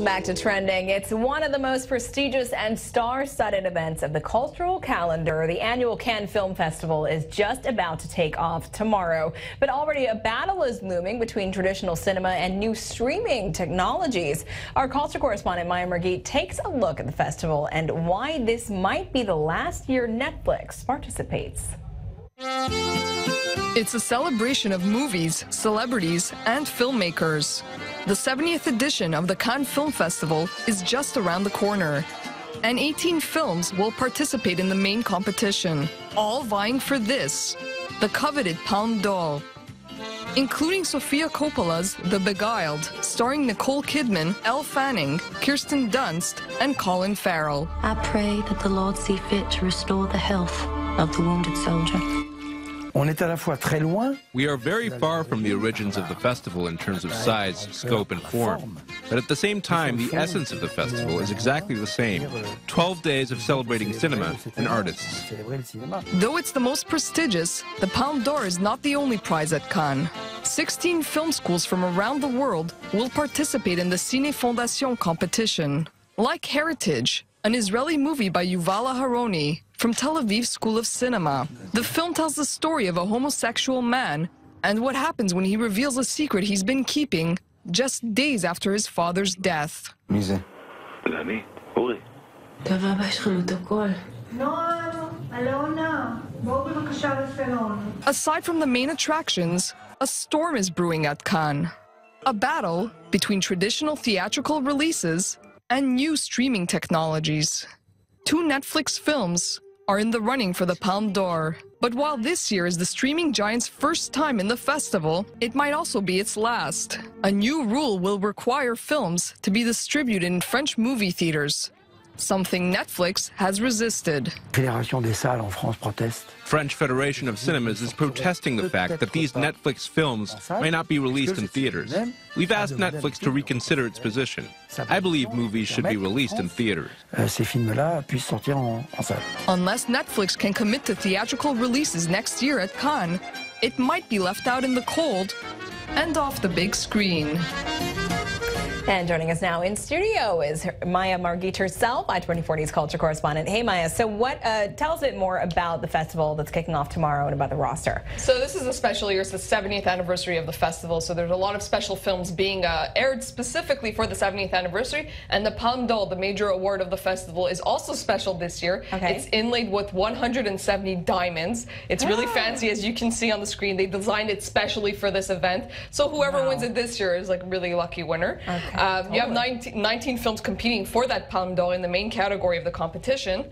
Back to trending. It's one of the most prestigious and star-studded events of the cultural calendar. The annual Cannes Film Festival is just about to take off tomorrow. But already a battle is looming between traditional cinema and new streaming technologies. Our culture correspondent Maya Margit takes a look at the festival and why this might be the last year Netflix participates. It's a celebration of movies, celebrities, and filmmakers. The 70th edition of the Cannes Film Festival is just around the corner, and 18 films will participate in the main competition, all vying for this, the coveted Palme d'Or, including Sofia Coppola's The Beguiled, starring Nicole Kidman, Elle Fanning, Kirsten Dunst, and Colin Farrell. I pray that the Lord see fit to restore the health of the wounded soldier. We are very far from the origins of the festival in terms of size, scope, and form. But at the same time, the essence of the festival is exactly the same. 12 days of celebrating cinema and artists. Though it's the most prestigious, the Palme d'Or is not the only prize at Cannes. 16 film schools from around the world will participate in the Cine Fondation competition. Like Heritage, an Israeli movie by Yuval Aharoni from Tel Aviv School of Cinema. The film tells the story of a homosexual man and what happens when he reveals a secret he's been keeping just days after his father's death. Aside from the main attractions, a storm is brewing at Cannes. A battle between traditional theatrical releases and new streaming technologies. 2 Netflix films are in the running for the Palme d'Or. But while this year is the streaming giant's first time in the festival, it might also be its last. A new rule will require films to be distributed in French movie theaters, something Netflix has resisted. French Federation of Cinemas is protesting the fact that these Netflix films may not be released in theaters. We've asked Netflix to reconsider its position. I believe movies should be released in theaters. Unless Netflix can commit to theatrical releases next year at Cannes, it might be left out in the cold and off the big screen. And joining us now in studio is Maya Margit herself, I-24's culture correspondent. Hey, Maya. So tell us a bit more about the festival that's kicking off tomorrow and about the roster. So this is a special year. It's the 70th anniversary of the festival. So there's a lot of special films being aired specifically for the 70th anniversary. And the Palme d'Or, the major award of the festival, is also special this year. Okay. It's inlaid with 170 diamonds. It's really fancy, as you can see on the screen. They designed it specially for this event. So whoever wins it this year is like a really lucky winner. Okay. You have 19 films competing for that Palme d'Or in the main category of the competition,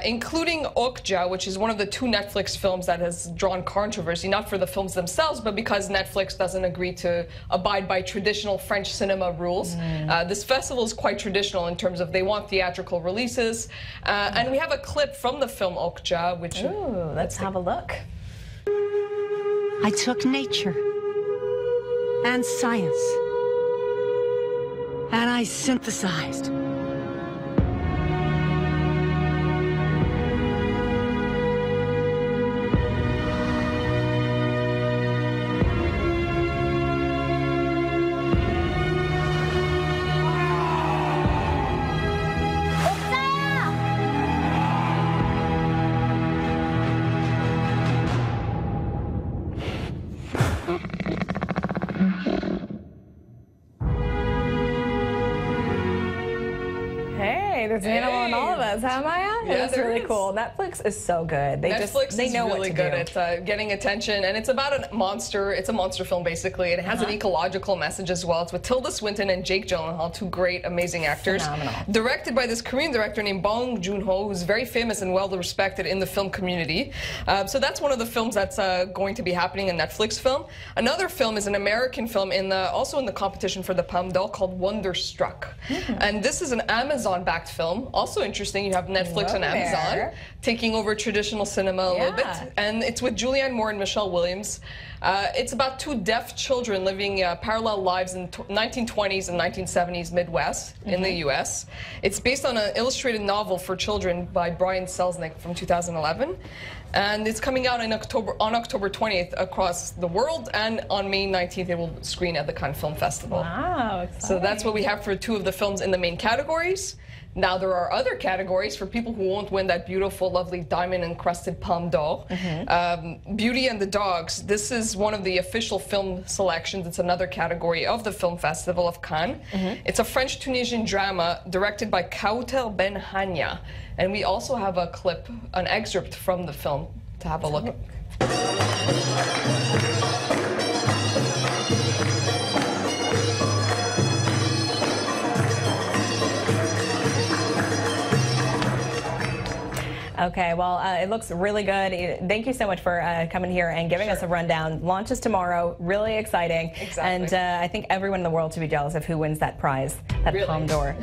including Okja, which is one of the 2 Netflix films that has drawn controversy, not for the films themselves, but because Netflix doesn't agree to abide by traditional French cinema rules. This festival is quite traditional in terms of they want theatrical releases. And we have a clip from the film Okja, which... Ooh, let's have a look. I took nature and science, and I synthesized. There's an animal in all of us, huh, Maya? Yeah, it's really cool. Netflix is so good. They know really good at getting attention, and it's about a monster. It's a monster film, basically. And it has an ecological message as well. It's with Tilda Swinton and Jake Gyllenhaal, 2 great, amazing actors. Phenomenal. Directed by this Korean director named Bong Joon-ho, who's very famous and well-respected in the film community. So that's one of the films that's going to be happening, a Netflix film. Another film is an American film also in the competition for the Palme d'Or called Wonderstruck. And this is an Amazon-backed film. Also interesting, you have Netflix and Whoa Amazon there. taking over traditional cinema a little bit. And it's with Julianne Moore and Michelle Williams. It's about two deaf children living parallel lives in 1920s and 1970s Midwest in the U.S. It's based on an illustrated novel for children by Brian Selznick from 2011. And it's coming out on October 20th across the world, and on May 19th it will screen at the Cannes Film Festival. Wow, exciting. So that's what we have for two of the films in the main categories. Now there are other categories for people who won't win that beautiful, lovely diamond-encrusted Palme d'Or. Beauty and the Dogs. This is one of the official film selections. It's another category of the Film Festival of Cannes. It's a French-Tunisian drama directed by Kauter Ben Hania. And we also have a clip, an excerpt from the film to have a look at. Okay, well, it looks really good. Thank you so much for coming here and giving us a rundown. Launches tomorrow, really exciting. Exactly. And I think everyone in the world should be jealous of who wins that prize, that Palme d'Or.